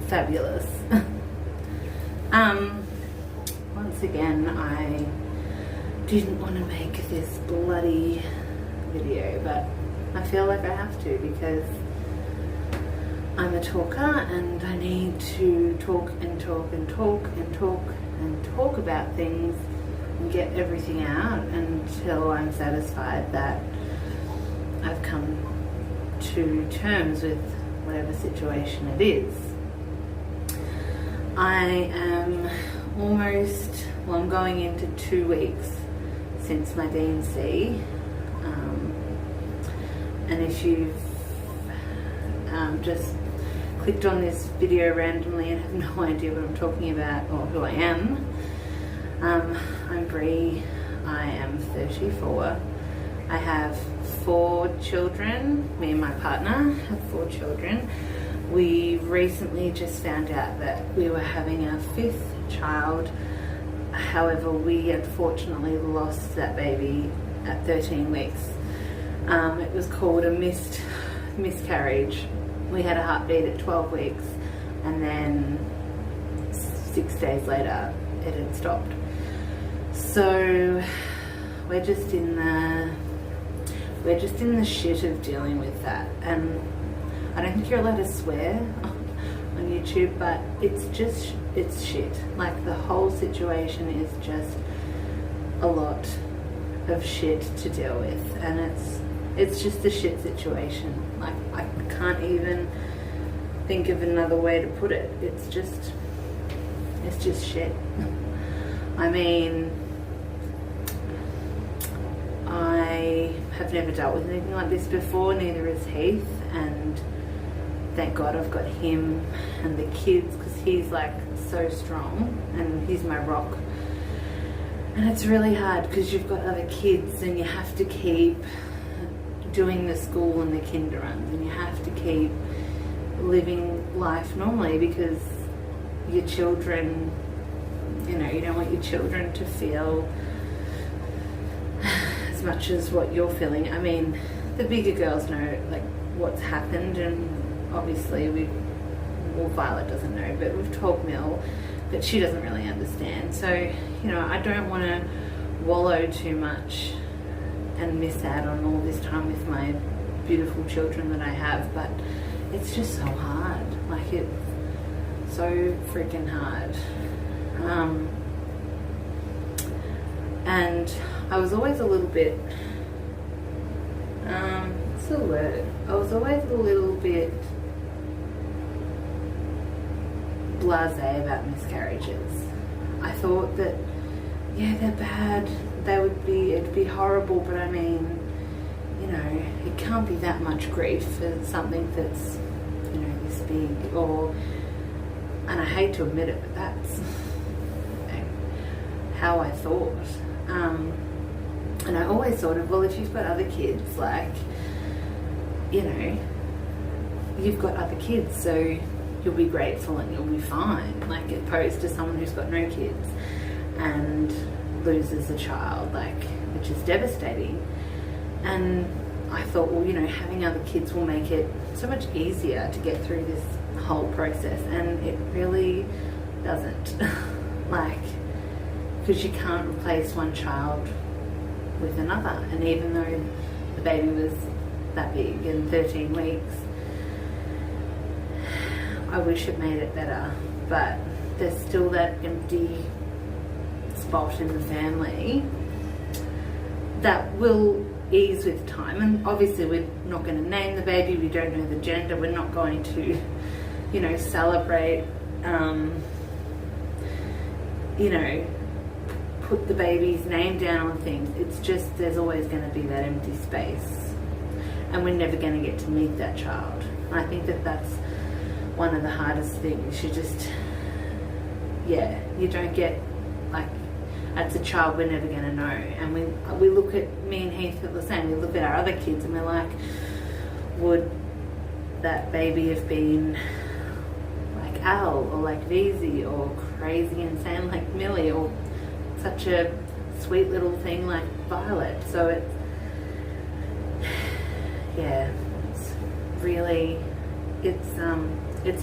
fabulous. Once again, I didn't want to make this bloody video, but I feel like I have to because I'm a talker and I need to talk and talk and talk and talk and talk about things and get everything out until I'm satisfied that I've come to terms with whatever situation it is. I am I'm going into 2 weeks since my D&C, and if you've just clicked on this video randomly and have no idea what I'm talking about or who I am, I'm Bree. I am 34. I have 4 children. Me and my partner have 4 children. We recently just found out that we were having our 5th child. However, we unfortunately lost that baby at 13 weeks. It was called a miscarriage. We had a heartbeat at 12 weeks, and then 6 days later it had stopped. So we're just in the shit of dealing with that. And I don't think you're allowed to swear on YouTube, but it's shit. Like, the whole situation is just a lot of shit to deal with, and it's just a shit situation. Like, I can't even think of another way to put it. It's just shit. I mean, I have never dealt with anything like this before, neither has Heath, and thank God I've got him and the kids, because he's like so strong and he's my rock. And it's really hard because you've got other kids and you have to keep doing the school and the kinder runs, and you have to keep living life normally because your children, you don't want your children to feel as much as what you're feeling. I mean, the bigger girls know like what's happened, and obviously Violet doesn't know, but we've told Mill, but she doesn't really understand. So, I don't want to wallow too much and miss out on all this time with my beautiful children that I have, but it's just so hard. Like, it's so freaking hard. And I was always a little bit, what's the word? I was always a little bit blasé about miscarriages. I thought that, yeah, they're bad, it'd be horrible, but I mean, it can't be that much grief for something that's, this big, and I hate to admit it, but that's how I thought. And I always thought of, well, if you've got other kids, like, you've got other kids, so you'll be grateful and you'll be fine, like, opposed to someone who's got no kids and loses a child, like, which is devastating. And I thought, well, having other kids will make it so much easier to get through this whole process, and it really doesn't. Like, because you can't replace one child with another, and even though the baby was that big and 13 weeks, I wish it made it better, but there's still that empty spot in the family that will ease with time. And obviously we're not going to name the baby, we don't know the gender, we're not going to celebrate put the baby's name down on things. It's just, there's always going to be that empty space, and we're never going to get to meet that child. And I think that that's one of the hardest things. You don't get, like, that's a child we're never going to know. And we look at, me and Heath are the same, we look at our other kids and we're like, would that baby have been like Al, or like Veezy, or crazy insane like Millie, or such a sweet little thing like Violet? So it's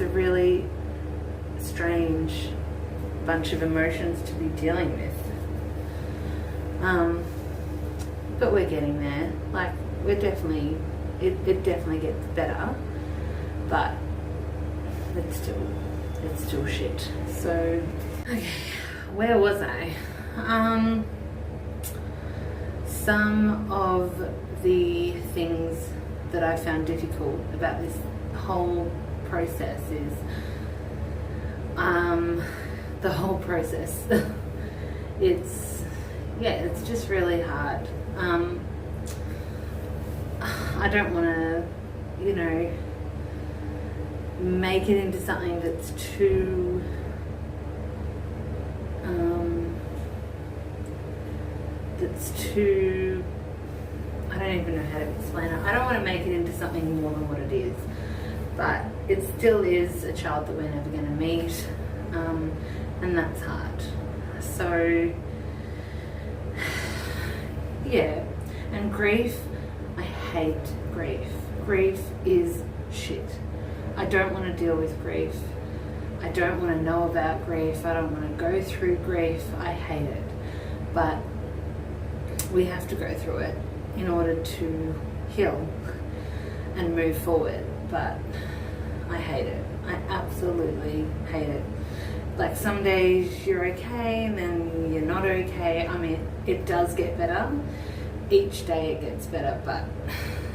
a really strange bunch of emotions to be dealing with. But we're getting there. Like, we're definitely, it definitely gets better, but it's still shit. So, okay, where was I? Some of the things that I found difficult about this whole process is the whole process. it's just really hard. I don't want to, make it into something that's too I don't even know how to explain it. I don't want to make it into something more than what it is, but it still is a child that we're never going to meet, and that's hard. So yeah, and grief, I hate grief. Grief is shit. I don't want to deal with grief. I don't want to know about grief. I don't want to go through grief. I hate it. But we have to go through it in order to heal and move forward. But I hate it. I absolutely hate it. Like, some days you're okay and then you're not okay. I mean, it does get better. Each day it gets better, but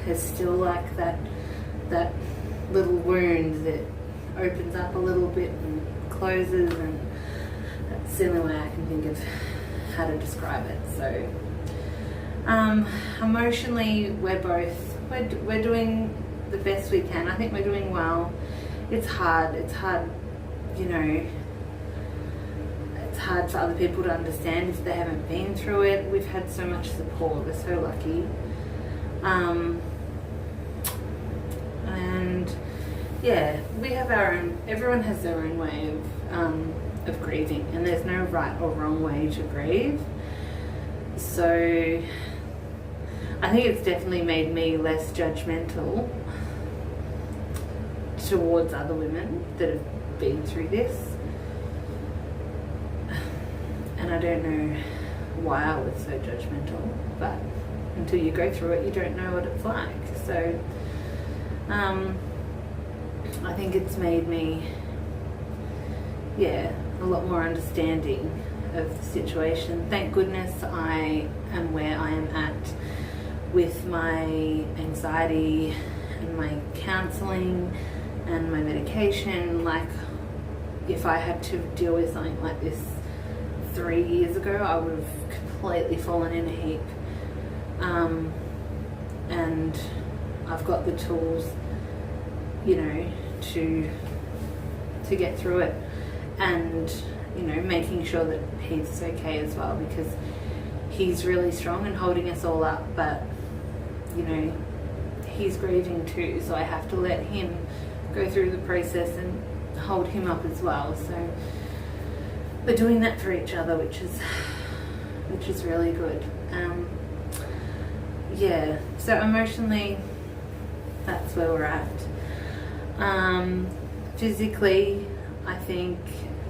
it's still like that little wound that opens up a little bit and closes, and that's the only way I can think of how to describe it. So emotionally, we're doing the best we can. I think we're doing well. It's hard, it's hard for other people to understand if they haven't been through it. We've had so much support, we're so lucky. And yeah, we have our own, everyone has their own way of grieving, and there's no right or wrong way to grieve. So I think it's definitely made me less judgmental towards other women that have been through this. And I don't know why I was so judgmental, but until you go through it, you don't know what it's like. So I think it's made me, a lot more understanding of the situation. Thank goodness I am where I am at with my anxiety and my counselling and my medication. Like, if I had to deal with something like this 3 years ago, I would have completely fallen in a heap. And I've got the tools, to get through it, and making sure that he's okay as well, because he's really strong and holding us all up, but he's grieving too, so I have to let him go through the process and hold him up as well. So we're doing that for each other, which is really good. So emotionally, that's where we're at. Physically, I think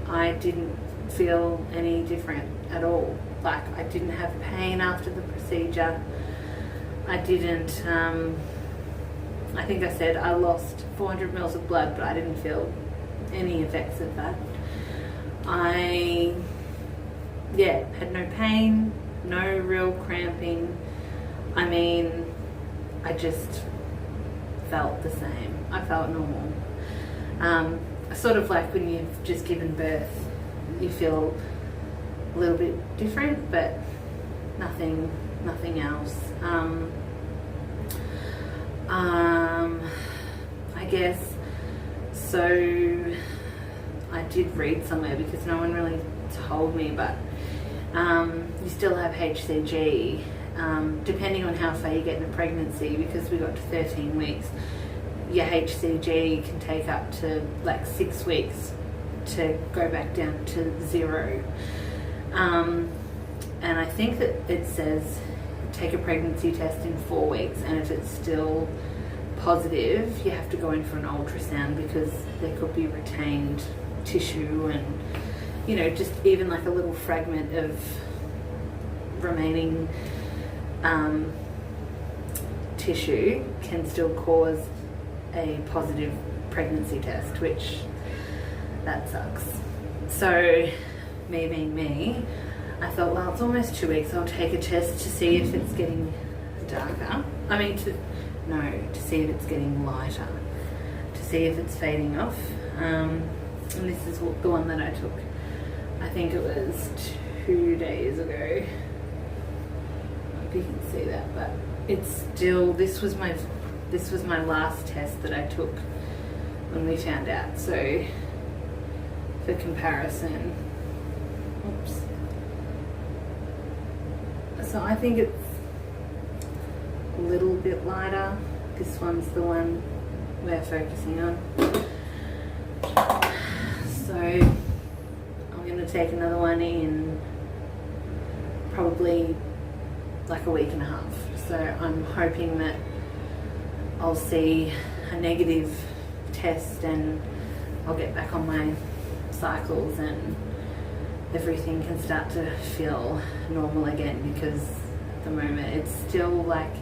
I didn't feel any different at all. Like, I didn't have pain after the procedure. I didn't, I think I said I lost 400 mils of blood, but I didn't feel any effects of that. I had no pain, no real cramping. I mean, I just felt the same. I felt normal. Sort of like when you've just given birth, you feel a little bit different, but nothing else. I guess, so I did read somewhere, because no one really told me, but you still have HCG, depending on how far you get in a pregnancy, because we got to 13 weeks. Your HCG can take up to like 6 weeks to go back down to 0. And I think that it says take a pregnancy test in 4 weeks, and if it's still positive, you have to go in for an ultrasound, because there could be retained tissue and, you know, just even like a little fragment of remaining tissue can still cause a positive pregnancy test, which that sucks. So me being me, I thought, well, it's almost 2 weeks, I'll take a test to see if it's getting darker. To see if it's getting lighter, to see if it's fading off. And this is the one that I took, I think it was 2 days ago. I hope you can see that, but it's still, this was my last test that I took when we found out. So for comparison, oops. So I think it's a little bit lighter. This one's the one we're focusing on. So I'm going to take another one in probably like a week and a half. So I'm hoping that I'll see a negative test and I'll get back on my cycles and everything can start to feel normal again, because at the moment it's still like,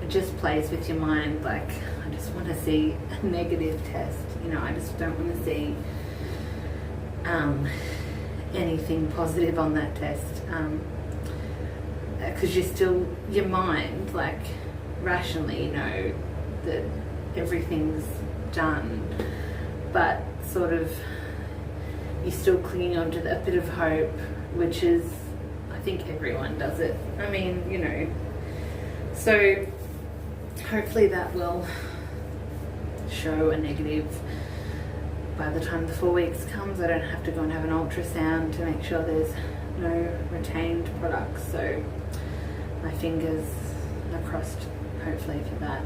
it just plays with your mind, like I just want to see a negative test, you know, I just don't want to see anything positive on that test, because your mind, like rationally, you know that everything's done, but sort of you're still clinging on to that bit of hope, which is, I think everyone does it. I mean, you know, so hopefully that will show a negative by the time the 4 weeks comes. I don't have to go and have an ultrasound to make sure there's no retained products. So my fingers are crossed, hopefully, for that.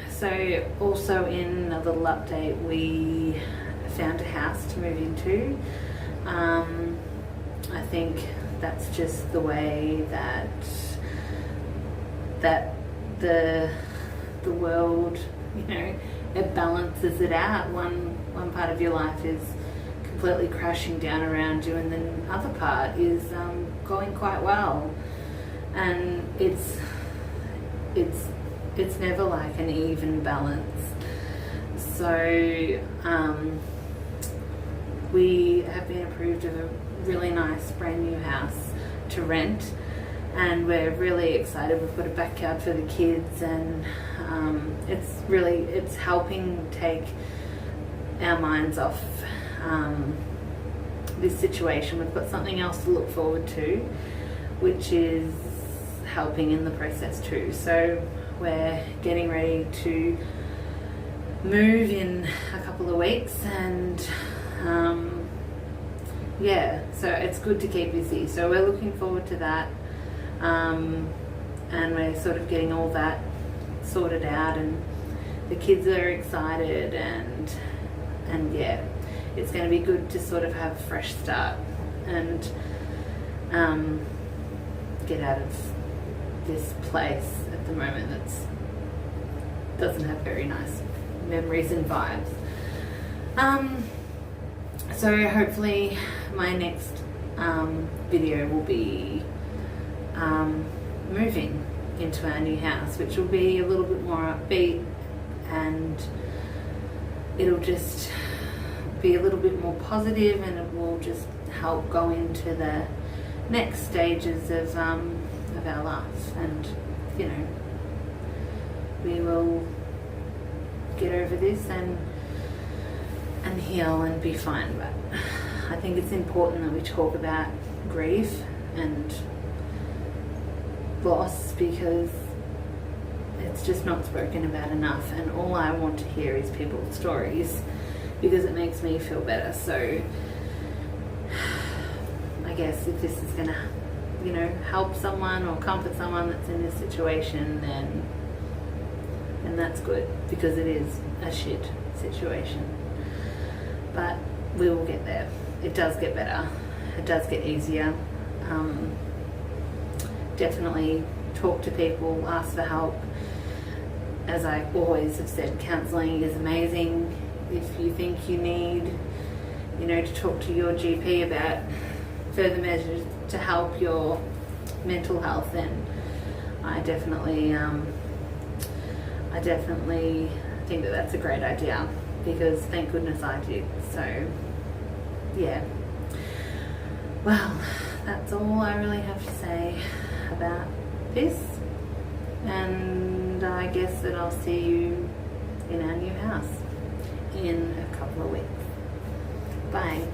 So also in a little update, we found a house to move into. I think that's just the way that the world, you know, it balances it out. One part of your life is completely crashing down around you, and then the other part is going quite well. And it's never like an even balance. So we have been approved of a really nice brand new house to rent, and we're really excited. We've got a backyard for the kids, and it's helping take our minds off this situation. We've got something else to look forward to, which is helping in the process too. So we're getting ready to move in a couple of weeks, and so it's good to keep busy. So we're looking forward to that, and we're sort of getting all that sorted out, and the kids are excited, and yeah, it's going to be good to sort of have a fresh start and get out of this place at the moment that doesn't have very nice memories and vibes. So hopefully my next video will be moving into our new house, which will be a little bit more upbeat, and it'll just be a little bit more positive, and it will just help go into the next stages of our life, and you know, we will get over this and heal and be fine. But I think it's important that we talk about grief and loss, because it's just not spoken about enough, and all I want to hear is people's stories, because it makes me feel better. So I guess if this is gonna, you know, help someone or comfort someone that's in this situation, then that's good, because it is a shit situation. But we will get there. It does get better. It does get easier. Definitely talk to people, ask for help. As I always have said, counselling is amazing. if you think you need, to talk to your GP about further measures to help your mental health, then I definitely think that that's a great idea, because thank goodness I did. So yeah, well, that's all I really have to say about this, and I guess that I'll see you in our new house in a couple of weeks. Bye.